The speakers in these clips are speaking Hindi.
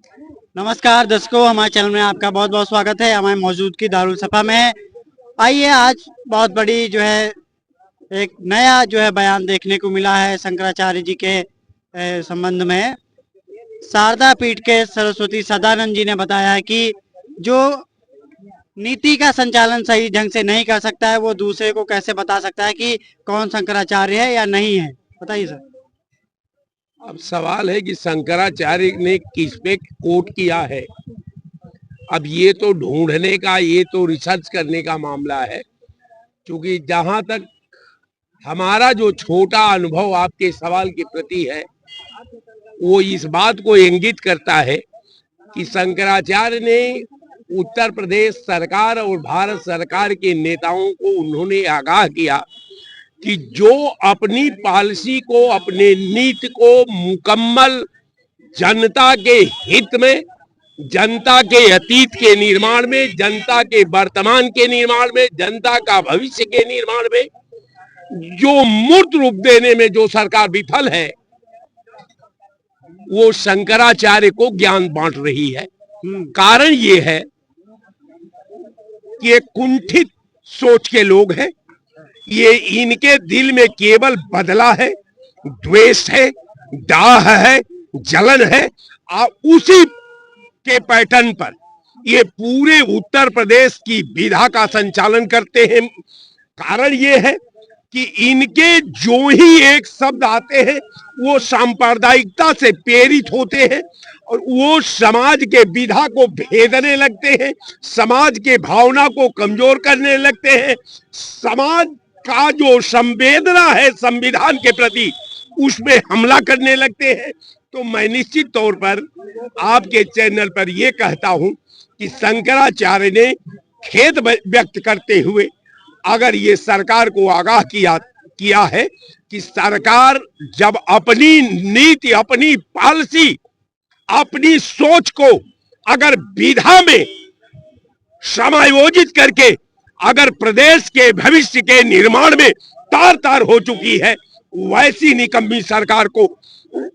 नमस्कार दर्शकों, हमारे चैनल में आपका बहुत बहुत स्वागत है। हमारी मौजूदगी दारुल सफा में है। आइए, आज बहुत बड़ी जो है एक नया जो है बयान देखने को मिला है शंकराचार्य जी के संबंध में। शारदा पीठ के सरस्वती सदानंद जी ने बताया है कि जो नीति का संचालन सही ढंग से नहीं कर सकता है, वो दूसरे को कैसे बता सकता है कि कौन शंकराचार्य है या नहीं है। बताइए सर। अब सवाल है कि शंकराचार्य ने किस पे कोट किया है। अब ये तो ढूंढने का, ये तो रिसर्च करने का मामला है, क्योंकि जहां तक हमारा जो छोटा अनुभव आपके सवाल के प्रति है, वो इस बात को इंगित करता है कि शंकराचार्य ने उत्तर प्रदेश सरकार और भारत सरकार के नेताओं को उन्होंने आगाह किया कि जो अपनी पॉलिसी को, अपने नीति को मुकम्मल जनता के हित में, जनता के अतीत के निर्माण में, जनता के वर्तमान के निर्माण में, जनता का भविष्य के निर्माण में जो मूर्त रूप देने में जो सरकार विफल है, वो शंकराचार्य को ज्ञान बांट रही है। कारण ये है कि एक कुंठित सोच के लोग हैं। ये इनके दिल में केवल बदला है, द्वेष है, दाह है, जलन है। उसी के पैटर्न पर ये पूरे उत्तर प्रदेश की विधा का संचालन करते हैं। कारण ये है कि इनके जो ही एक शब्द आते हैं वो सांप्रदायिकता से प्रेरित होते हैं और वो समाज के विधा को भेदने लगते हैं, समाज के भावना को कमजोर करने लगते हैं, समाज का जो संवेदना है संविधान के प्रति उसमें हमला करने लगते हैं। तो मैं निश्चित तौर पर आपके चैनल पर यह कहता हूं कि शंकराचार्य ने खेद व्यक्त करते हुए अगर ये सरकार को आगाह किया है कि सरकार जब अपनी नीति, अपनी पॉलिसी, अपनी सोच को अगर विधा में समायोजित करके अगर प्रदेश के भविष्य के निर्माण में तार तार हो चुकी है, वैसी निकम्मी सरकार को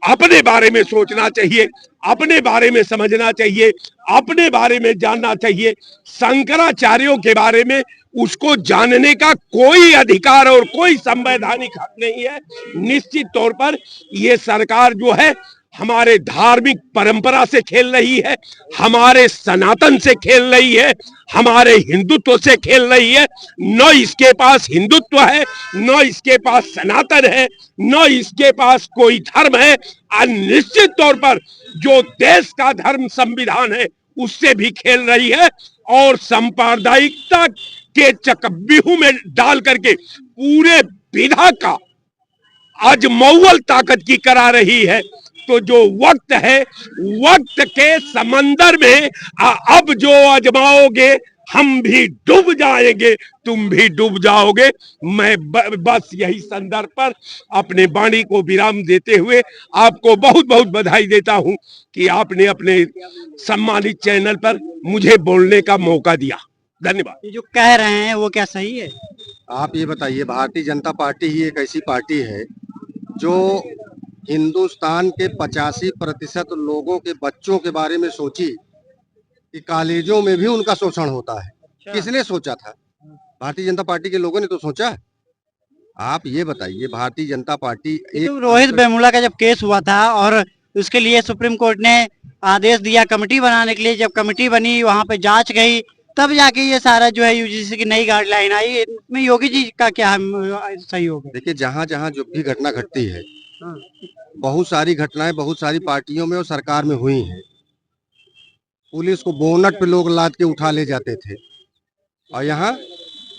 अपने बारे में सोचना चाहिए, अपने बारे में समझना चाहिए, अपने बारे में जानना चाहिए। शंकराचार्यों के बारे में उसको जानने का कोई अधिकार और कोई संवैधानिक हक नहीं है। निश्चित तौर पर ये सरकार जो है हमारे धार्मिक परंपरा से खेल रही है, हमारे सनातन से खेल रही है, हमारे हिंदुत्व से खेल रही है। न इसके पास हिंदुत्व है, न इसके पास सनातन है, न इसके पास कोई धर्म है। और निश्चित तौर पर जो देश का धर्म संविधान है उससे भी खेल रही है और सांप्रदायिकता के चक्रव्यूह में डाल करके पूरे विधा का अजमौल ताकत की करा रही है। तो जो वक्त है, वक्त के समंदर में अब जो आजमाओगे हम भी डूब जाएंगे, तुम भी डूब जाओगे। मैं बस यही संदर्भ पर अपने वाणी को विराम देते हुए आपको बहुत बहुत बधाई देता हूं कि आपने अपने सम्मानित चैनल पर मुझे बोलने का मौका दिया। धन्यवाद। ये जो कह रहे हैं वो क्या सही है? आप ये बताइए, भारतीय जनता पार्टी ही एक ऐसी पार्टी है जो हिंदुस्तान के 85% लोगों के बच्चों के बारे में सोची कि कॉलेजों में भी उनका शोषण होता है। किसने सोचा था? भारतीय जनता पार्टी के लोगों ने तो सोचा। आप ये बताइए, भारतीय जनता पार्टी तो रोहित वेमुला का जब केस हुआ था और उसके लिए सुप्रीम कोर्ट ने आदेश दिया कमेटी बनाने के लिए, जब कमेटी बनी वहां पे जांच गई, तब जाके ये सारा जो है यूजीसी की नई गाइडलाइन आई। इसमें योगी जी का क्या सहयोग है? देखिए, जहाँ जहाँ जो भी घटना घटती है, बहुत सारी घटनाएं बहुत सारी पार्टियों में और सरकार में हुई हैं। पुलिस को बोनट पे लोग लाद के उठा ले जाते थे और यहाँ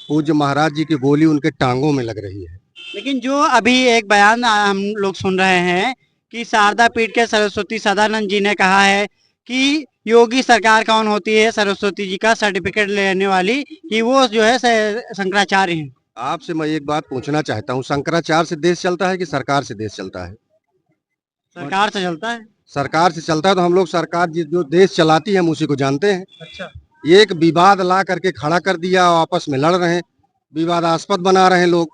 पूज्य महाराज जी की गोली उनके टांगों में लग रही है। लेकिन जो अभी एक बयान हम लोग सुन रहे हैं कि शारदा पीठ के सरस्वती सदानंद जी ने कहा है कि योगी सरकार कौन होती है सरस्वती जी का सर्टिफिकेट लेने वाली, कि वो जो है शंकराचार्य हैं। आपसे मैं एक बात पूछना चाहता हूँ, शंकराचार्य से देश चलता है कि सरकार से देश चलता है? सरकार से चलता है। सरकार से चलता है तो हम लोग सरकार जो देश चलाती है हम उसी को जानते हैं। अच्छा, एक विवाद ला करके खड़ा कर दिया और आपस में लड़ रहे हैं, विवादास्पद बना रहे हैं लोग।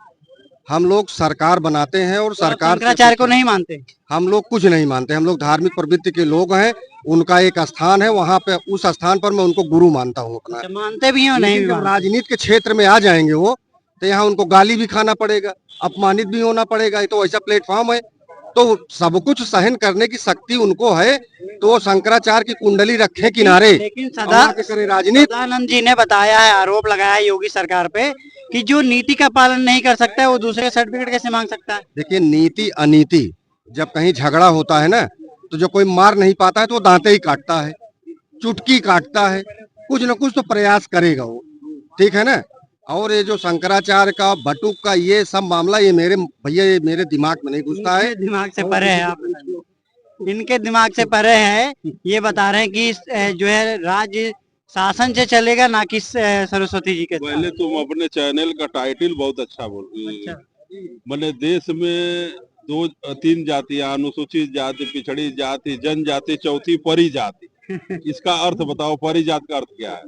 हम लोग सरकार बनाते हैं और तो आप सरकार से शंकराचार्य को नहीं मानते? हम लोग कुछ नहीं मानते। हम लोग धार्मिक प्रवृत्ति के लोग हैं। उनका एक स्थान है, वहाँ पे उस स्थान पर मैं उनको गुरु मानता हूँ अपना। अच्छा, मानते भी हैं और नहीं लेकिन भी जब मानते? राजनीति के क्षेत्र में आ जाएंगे वो, तो यहाँ उनको गाली भी खाना पड़ेगा, अपमानित भी होना पड़ेगा। ये तो ऐसा प्लेटफॉर्म है, तो सब कुछ सहन करने की शक्ति उनको है। तो शंकराचार्य की कुंडली रखे किनारे, लेकिन और आके करे राजनीति। सदानंद जी ने बताया है, आरोप लगाया है योगी सरकार पे कि जो नीति का पालन नहीं कर सकता है वो दूसरे सर्टिफिकेट कैसे मांग सकता है? देखिए, नीति अनीति, जब कहीं झगड़ा होता है ना, तो जो कोई मार नहीं पाता है तो वो दांते ही काटता है, चुटकी काटता है, कुछ न कुछ तो प्रयास करेगा वो, ठीक है ना। और ये जो शंकराचार्य का, बटुक का, ये सब मामला, ये मेरे भैया, ये मेरे दिमाग में नहीं घुसता है। इनके दिमाग से परे है, आप इनके दिमाग से परे है। ये बता रहे हैं कि जो है राज्य शासन से चलेगा, ना कि सरस्वती जी के साथ। पहले तुम अपने चैनल का टाइटल बहुत अच्छा बोल रही अच्छा। मैंने देश में 2-3 जातियां, अनुसूचित जाति, पिछड़ी जाति, जनजाति, चौथी परिजाति। इसका अर्थ बताओ, परिजात का अर्थ क्या है?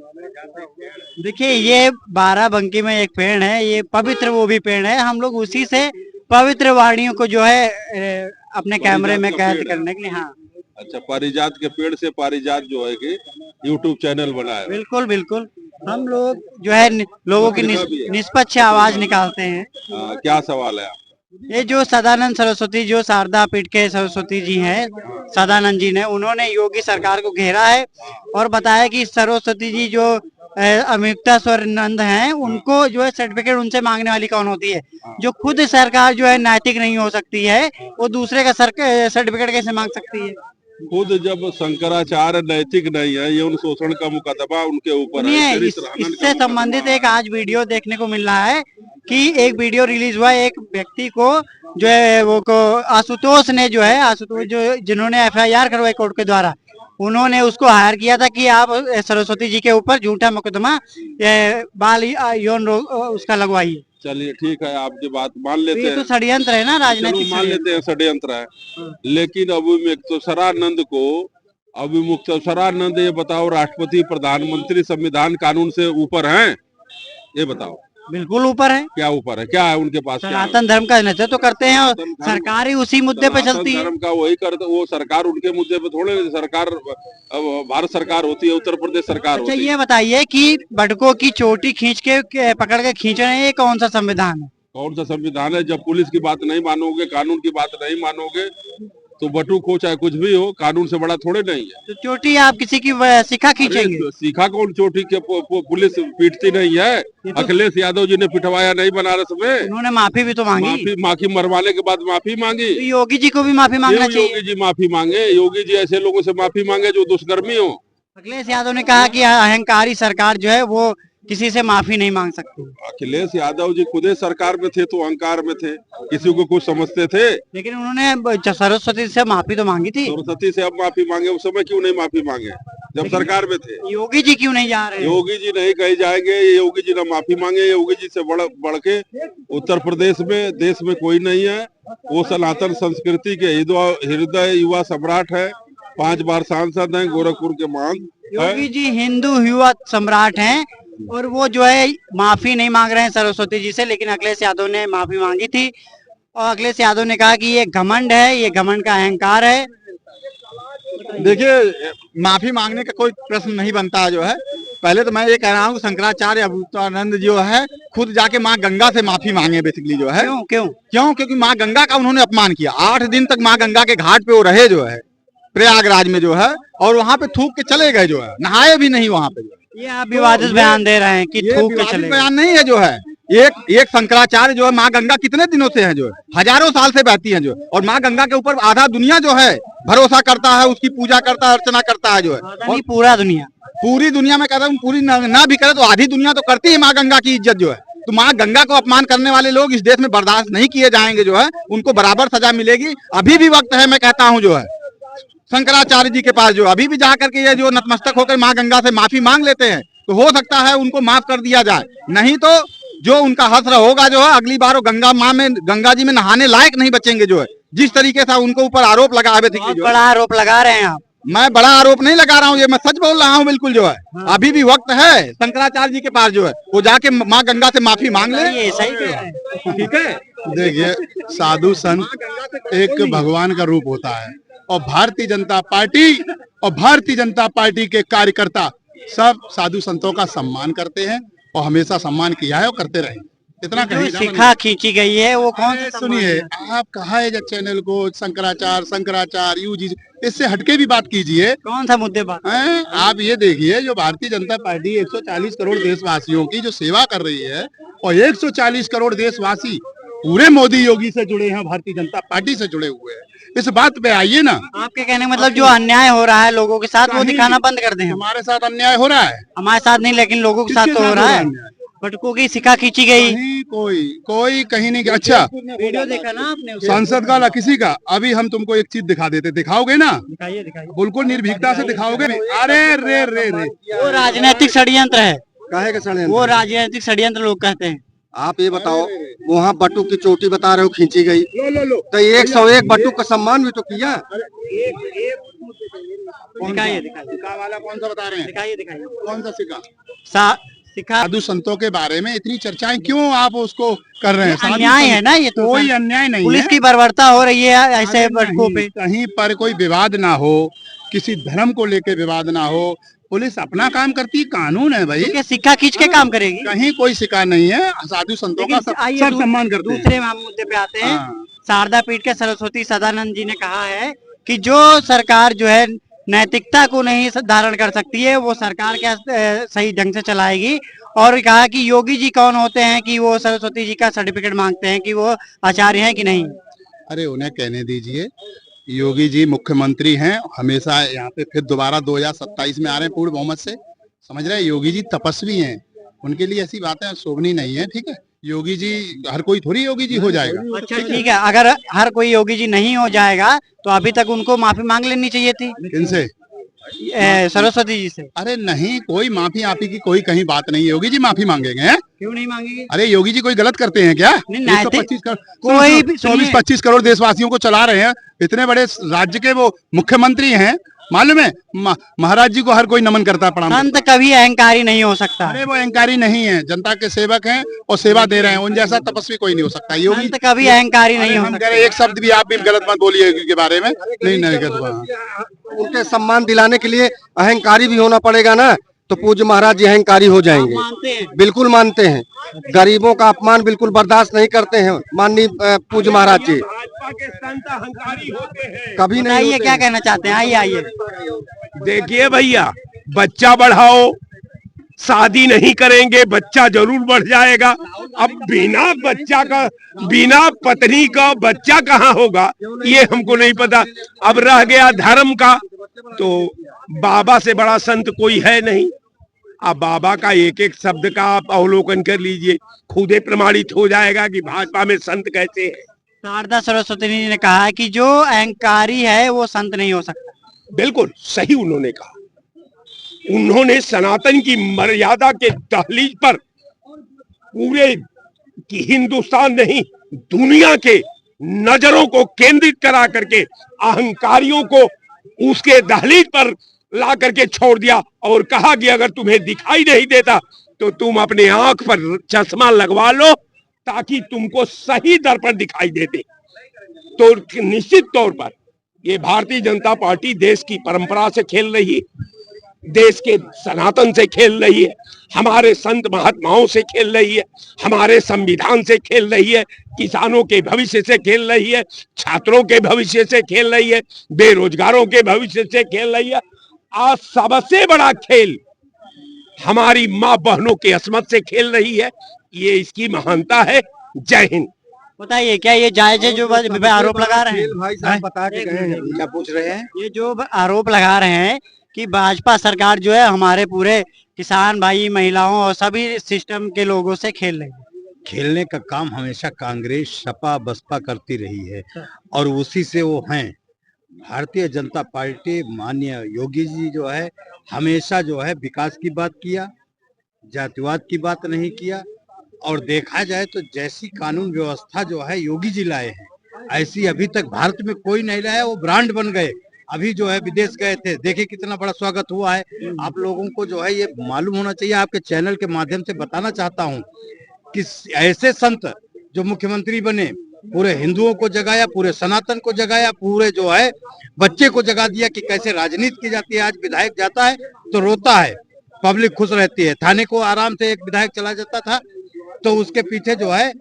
देखिए, ये बाराबंकी में एक पेड़ है, ये पवित्र वो भी पेड़ है। हम लोग उसी से पवित्र वाणियों को जो है अपने कैमरे में पारिजात का कैद पेड़ है। करने के लिए। हाँ, अच्छा, पारिजात के पेड़ से पारिजात जो है कि यूट्यूब चैनल बनाया है। बिल्कुल बिल्कुल। हम लोग जो है लोगों की पत्रिका भी है। निष्पक्ष आवाज निकालते हैं। क्या सवाल है आप? ये जो सदानंद सरस्वती, जो शारदा पीठ के सरस्वती जी हैं, सदानंद जी ने, उन्होंने योगी सरकार को घेरा है और बताया कि सरस्वती जी जो अमृतास्वरानंद हैं, उनको जो है सर्टिफिकेट उनसे मांगने वाली कौन होती है? जो खुद सरकार जो है नैतिक नहीं हो सकती है, वो दूसरे का सर्टिफिकेट कैसे मांग सकती है? खुद जब शंकराचार्य नैतिक नहीं है, ये उन शोषण का मुकदमा उनके ऊपर है। सुनिए, चरित्र हनन का इससे मुकदमा संबंधित है। एक आज वीडियो देखने को मिल रहा है कि एक वीडियो रिलीज हुआ है, एक व्यक्ति को जो है वो को आशुतोष ने जो है, आशुतोष जो जिन्होंने एफआईआर करवाई कोर्ट के द्वारा, उन्होंने उसको हायर किया था कि आप सरस्वती जी के ऊपर झूठा मुकदमा बाल यौन उसका लगवाइए। चलिए ठीक है, आपकी बात मान तो लेते ये तो हैं। षड्यंत्र है ना, चलो राजनीतिक मान षड्यंत्र। लेते हैं षड्यंत्र है, लेकिन अविमुक्तेश्वरानंद को, अविमुक्तेश्वरानंद ये बताओ, राष्ट्रपति, प्रधानमंत्री, संविधान, कानून से ऊपर हैं? ये बताओ, बिल्कुल ऊपर है। क्या ऊपर है? क्या है उनके पास? क्या है? सनातन धर्म का नेतृत्व तो करते हैं और सनातन धर्म- सरकार ही उसी मुद्दे पे सनातन चलती है। धर्म का वही करते, वो सरकार उनके मुद्दे पे थोड़े, सरकार भारत सरकार होती है, उत्तर प्रदेश सरकार अच्छा, होती है। ये बताइए कि बटुकों की चोटी खींच के पकड़ के खींच रहे हैं, ये कौन सा संविधान है? कौन सा संविधान है? जब पुलिस की बात नहीं मानोगे, कानून की बात नहीं मानोगे, तो बटुक हो चाहे कुछ भी हो, कानून से बड़ा थोड़े नहीं है। तो चोटी आप किसी की सिखा खींचेंगे? अरे, सीखा कौन चोटी के? पुलिस पीटती नहीं है। ये तो- अखिलेश यादव जी ने पिटवाया नहीं बनारस में? उन्होंने माफी भी तो मांगी। माफी मरवाने के बाद माफी मांगी। तो योगी जी को भी माफी मांगना क्यों चाहिए। योगी जी माफी मांगे? योगी जी ऐसे लोगों से माफी मांगे जो दुष्कर्मी हो। अखिलेश यादव ने कहा कि अहंकारी सरकार जो है वो किसी से माफी नहीं मांग सकती। अखिलेश यादव जी खुदे सरकार में थे तो अहंकार में थे, किसी को कुछ समझते थे? लेकिन उन्होंने सरस्वती से माफी तो मांगी थी। सरस्वती से अब माफी मांगे, उस समय क्यों नहीं माफी मांगे जब सरकार में थे? योगी जी क्यों नहीं जा रहे हैं? योगी जी नहीं कहे जाएंगे, ये योगी जी ना माफी मांगे। योगी जी से बढ़ के उत्तर प्रदेश में, देश में कोई नहीं है। वो सनातन संस्कृति के हृदय युवा सम्राट है, 5 बार सांसद हैं, गोरखपुर के मांग है। योगी जी हिंदू युवा सम्राट हैं और वो जो है माफी नहीं मांग रहे हैं सरस्वती जी से, लेकिन अखिलेश यादव ने माफी मांगी थी और अखिलेश यादव ने कहा कि ये घमंड है, ये घमंड का अहंकार है। देखिए, माफी मांगने का कोई प्रश्न नहीं बनता है जो है। पहले तो मैं ये कह रहा हूँ, शंकराचार्य अमृतानंद जो है खुद जाके माँ गंगा से माफी मांगे बेसिकली जो है। क्यों क्यों? क्यों? क्योंकि माँ गंगा का उन्होंने अपमान किया। 8 दिन तक माँ गंगा के घाट पे वो रहे जो है, प्रयागराज में जो है, और वहाँ पे थूक के चले गए जो है, नहाए भी नहीं वहाँ पे। ये आप विवादित बयान दे रहे हैं कि ये थूक के विवादित चले गए। बयान नहीं है जो है। एक शंकराचार्य जो है, माँ गंगा कितने दिनों से है जो है, हजारों साल से बहती है जो, और माँ गंगा के ऊपर आधा दुनिया जो है भरोसा करता है, उसकी पूजा करता है, अर्चना करता है जो है। पता नहीं पूरा दुनिया। पूरी दुनिया में कहता हूँ, पूरी ना भी करे तो आधी दुनिया तो करती है माँ गंगा की इज्जत जो है। तो माँ गंगा को अपमान करने वाले लोग इस देश में बर्दाश्त नहीं किए जाएंगे जो है, उनको बराबर सजा मिलेगी। अभी भी वक्त है, मैं कहता हूँ जो है, शंकराचार्य जी के पास जो अभी भी जा करके ये जो नतमस्तक होकर माँ गंगा से माफी मांग लेते हैं, तो हो सकता है उनको माफ कर दिया जाए। नहीं तो जो उनका हश्र होगा जो है, अगली बार वो गंगा जी में नहाने लायक नहीं बचेंगे जो है। जिस तरीके से उनको ऊपर आरोप लगा है, बहुत बड़ा आरोप लगा रहे हैं आप। मैं बड़ा आरोप नहीं लगा रहा हूँ, ये मैं सच बोल रहा हूँ बिल्कुल जो है। अभी भी वक्त है शंकराचार्य जी के पास जो है, वो जाके माँ गंगा से माफी मांग ले। ये सही कह रहे हैं। ठीक है। देखिए, साधु संत एक भगवान का रूप होता है, और भारतीय जनता पार्टी के कार्यकर्ता सब साधु संतों का सम्मान करते हैं, और हमेशा सम्मान किया है और करते रहे। इतना जो कहीं शिखा खींची गई है वो कौन सा सम्मान सुनिए, है? आप कहा है जब चैनल को शंकराचार्य यूजी, इससे हटके भी बात कीजिए। कौन सा मुद्दे बात? हैं? आप ये देखिए, जो भारतीय जनता पार्टी 140 करोड़ देशवासियों की जो सेवा कर रही है, और 140 करोड़ देशवासी पूरे मोदी योगी से जुड़े हैं, भारतीय जनता पार्टी से जुड़े हुए हैं। इस बात पे आइए ना। आपके कहने का मतलब जो अन्याय हो रहा है लोगों के साथ वो दिखाना बंद कर दें। हमारे साथ अन्याय हो रहा है, हमारे साथ नहीं, लेकिन लोगों के साथ किसके तो हो साथ रहा है। अन्याय? पटकों की शिखा खींची गई। कहीं कोई कहीं नहीं। अच्छा, वीडियो देखा ना आपने उसका? सांसद का ला किसी का, अभी हम तुमको एक चीज दिखा देते, दिखाओगे ना? दिखाइए दिखाइए। बिल्कुल निर्भीकता से दिखाओगे। अरे रे रे रे, वो राजनीतिक षड्यंत्र है, काहे का षड्यंत्र? वो राजनीतिक षड्यंत्र लोग कहते हैं। आप ये बताओ, वहाँ बटू की चोटी बता रहे हो खींची गई, तो 101 बटू का सम्मान भी तो किया। दिखाइए दिखाइए सिक्का वाला कौन सा बता रहे हैं? दिखाइए दिखाइए। कौन सा सिक्का? शिखा साधु संतों के बारे में इतनी चर्चाएं क्यों आप उसको कर रहे हैं? साधु अन्याय संत- है ना ये तो। कोई अन्याय नहीं पुलिस है। की बर्बरता हो रही है ऐसे अरे पटकों नहीं, पे। कहीं पर कोई विवाद ना हो, किसी धर्म को लेके विवाद ना हो, पुलिस अपना काम करती है, कानून है भाई। क्योंकि सिक्का खींच के काम करेगी। कहीं कोई शिकार नहीं है, साधु संतों का लेकिन सब आइए सब सम्मान करते हैं। दूसरे मुद्दे पे आते हैं। हाँ। शारदा पीठ के सरस्वती सदानंद जी ने कहा है कि जो सरकार जो है नैतिकता को नहीं धारण कर सकती है वो सरकार क्या सही ढंग से चलाएगी। और कहा कि योगी जी कौन होते हैं कि वो सरस्वती जी का सर्टिफिकेट मांगते हैं कि वो आचार्य हैं कि नहीं। अरे उन्हें कहने दीजिए, योगी जी मुख्यमंत्री हैं, हमेशा यहाँ पे फिर दोबारा 2027 में आ रहे हैं पूर्ण बहुमत से, समझ रहे हैं? योगी जी तपस्वी हैं, उनके लिए ऐसी बातें शोभनीय नहीं है। ठीक है, योगी जी, हर कोई थोड़ी योगी जी हो जाएगा। अच्छा ठीक है, अगर हर कोई योगी जी नहीं हो जाएगा तो अभी तक उनको माफी मांग लेनी चाहिए थी किनसे? सरस्वती जी से। अरे नहीं, कोई माफी आपी की कोई कहीं बात नहीं है। योगी जी माफी मांगेंगे हैं? क्यों नहीं मांगेगी? अरे योगी जी कोई गलत करते हैं क्या? नहीं, नैतिक- 125 कोई भी- सुनिए। 24-25 करोड़ देशवासियों को चला रहे हैं, इतने बड़े राज्य के वो मुख्यमंत्री हैं, मालूम है? महाराज जी को हर कोई नमन करता है, प्रणाम करता संत कभी अहंकारी नहीं हो सकता। है। अरे वो अहंकारी नहीं है, जनता के सेवक हैं और सेवा दे रहे हैं, उन जैसा तपस्वी कोई नहीं हो सकता। योगी संत कभी अहंकारी नहीं हो हम सकता। कह रहे हैं, एक शब्द भी आप भी गलत मत बोलिए योगी के बारे में। नहीं गलत। उनके सम्मान दिलाने के लिए अहंकारी भी होना पड़ेगा ना, तो पूज्य महाराज जी अहंकारी हो जाएंगे। मानते हैं? बिल्कुल मानते हैं, गरीबों का अपमान बिल्कुल बर्दाश्त नहीं करते हैं माननीय पूज्य महाराज जी, भाजपा के संत अहंकारी होते हैं। कभी नहीं बताइए होते क्या हैं। कहना चाहते हैं, आइए आइए। देखिए भैया, बच्चा बढ़ाओ, शादी नहीं करेंगे बच्चा जरूर बढ़ जाएगा। अब बिना बच्चा का, बिना पत्नी का बच्चा कहाँ होगा ये हमको नहीं पता। अब रह गया धर्म का, तो बाबा से बड़ा संत कोई है नहीं। अब बाबा का एक एक शब्द का आप अवलोकन कर लीजिए, खुदे प्रमाणित हो जाएगा कि भाजपा में संत कैसे है। शारदा सरस्वती जी ने कहा है कि जो अहंकारी है वो संत नहीं हो सकता। बिल्कुल सही उन्होंने कहा। उन्होंने सनातन की मर्यादा के दहलीज पर पूरे की हिंदुस्तान नहीं दुनिया के नजरों को केंद्रित करा करके अहंकारियों को उसके दहलीज पर ला करके छोड़ दिया और कहा कि अगर तुम्हें दिखाई नहीं देता तो तुम अपने आंख पर चश्मा लगवा लो ताकि तुमको सही दर्पण दिखाई देते। तो निश्चित तौर पर ये भारतीय जनता पार्टी देश की परंपरा से खेल रही है, देश के सनातन से खेल रही है, हमारे संत महात्माओं से खेल रही है, हमारे संविधान से खेल रही है, किसानों के भविष्य से खेल रही है, छात्रों के भविष्य से खेल रही है, बेरोजगारों के भविष्य से खेल रही है। आज सबसे बड़ा खेल हमारी माँ बहनों के अस्मत से खेल रही है। ये इसकी महानता है। जय हिंद। बताइए क्या ये जायज है जो आरोप लगा रहे हैं? भाई साहब बता के गए हैं, क्या पूछ रहे हैं? ये जो आरोप लगा रहे हैं कि भाजपा सरकार जो है हमारे पूरे किसान भाई, महिलाओं और सभी सिस्टम के लोगों से खेल रही है। खेलने का काम हमेशा कांग्रेस, सपा, बसपा करती रही है और उसी से वो हैं। भारतीय जनता पार्टी, माननीय योगी जी जो है हमेशा जो है विकास की बात किया, जातिवाद की बात नहीं किया। और देखा जाए तो जैसी कानून व्यवस्था जो है योगी जी लाए हैं, ऐसी अभी तक भारत में कोई नहीं लाया। वो ब्रांड बन गए अभी जो है विदेश गए थे, देखे कितना बड़ा स्वागत हुआ है। आप लोगों को जो है ये मालूम होना चाहिए। आपके चैनल के माध्यम से बताना चाहता हूँ कि ऐसे संत जो मुख्यमंत्री बने, पूरे हिंदुओं को जगाया, पूरे सनातन को जगाया, पूरे जो है बच्चे को जगा दिया कि कैसे राजनीति की जाती है। आज विधायक जाता है तो रोता है, पब्लिक खुश रहती है। थाने को आराम से एक विधायक चला जाता था तो उसके पीछे जो है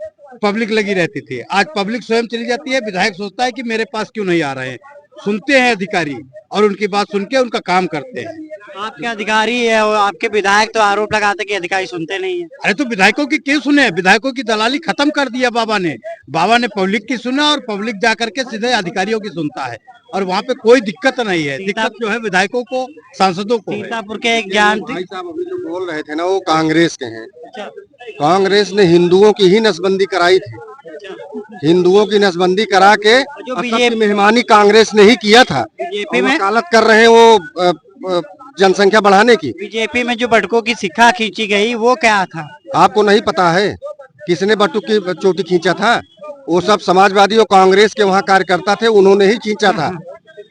पब्लिक लगी रहती थी। आज पब्लिक स्वयं चली जाती है, विधायक सोचता है कि मेरे पास क्यों नहीं आ रहे हैं। सुनते हैं अधिकारी और उनकी बात सुन के उनका काम करते हैं। आपके अधिकारी है और आपके विधायक तो आरोप लगाते कि अधिकारी सुनते नहीं है। अरे तो विधायकों की क्यों सुने? विधायकों की दलाली खत्म कर दिया बाबा ने पब्लिक की सुना और पब्लिक जाकर के सीधे अधिकारियों की सुनता है और वहाँ पे कोई दिक्कत नहीं है। दिक्कत जो है विधायकों को, सांसदों को है। सीतापुर के एक ज्ञान भाई साहब अभी जो बोल रहे थे ना, वो कांग्रेस के हैं। कांग्रेस ने हिंदुओं की ही नसबंदी कराई थी। हिंदुओं की नसबंदी करा के असद की मेहमानी कांग्रेस ने ही किया था। बीजेपी और में वकालत कर रहे हैं वो जनसंख्या बढ़ाने की। बीजेपी में जो बटुकों की सिक्का खींची गई वो क्या था? आपको नहीं पता है किसने बटुक की चोटी खींचा था? वो सब समाजवादी और कांग्रेस के वहाँ कार्यकर्ता थे, उन्होंने ही खींचा था।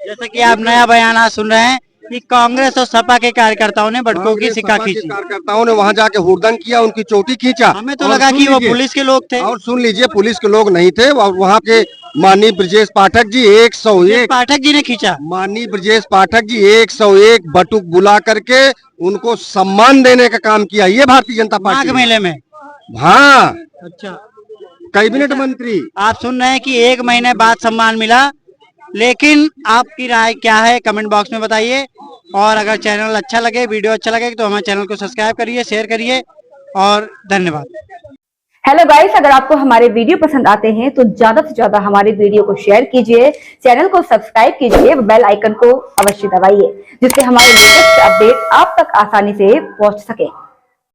जैसे कि आप नया बयान आज सुन रहे हैं कि कांग्रेस और सपा के कार्यकर्ताओं ने बटुकों की सिक्का खींची। कार्यकर्ताओं ने वहाँ जाके हुड़दंग किया, उनकी चोटी खींचा। हमें तो और लगा सुन कि वो लीजिए- पुलिस के लोग थे। और सुन लीजिए, पुलिस के लोग नहीं थे। वहाँ के माननीय ब्रजेश पाठक जी 101 पाठक जी ने खींचा। माननीय ब्रजेश पाठक जी 101 बटुक बुला करके उनको सम्मान देने का काम किया। ये भारतीय जनता माघ पार्टी। मेले में। हाँ, अच्छा, कैबिनेट मंत्री। आप सुन रहे हैं कि 1 महीने बाद सम्मान मिला, लेकिन आपकी राय क्या है कमेंट बॉक्स में बताइए। और अगर चैनल अच्छा लगे, वीडियो अच्छा लगे तो हमारे चैनल को सब्सक्राइब करिए, शेयर करिए और धन्यवाद। हेलो गाइस, अगर आपको हमारे वीडियो पसंद आते हैं तो ज्यादा से ज्यादा हमारे वीडियो को शेयर कीजिए, चैनल को सब्सक्राइब कीजिए, बेल आइकन को अवश्य दबाइए जिससे हमारे लेटेस्ट अपडेट आप तक आसानी से पहुंच सके।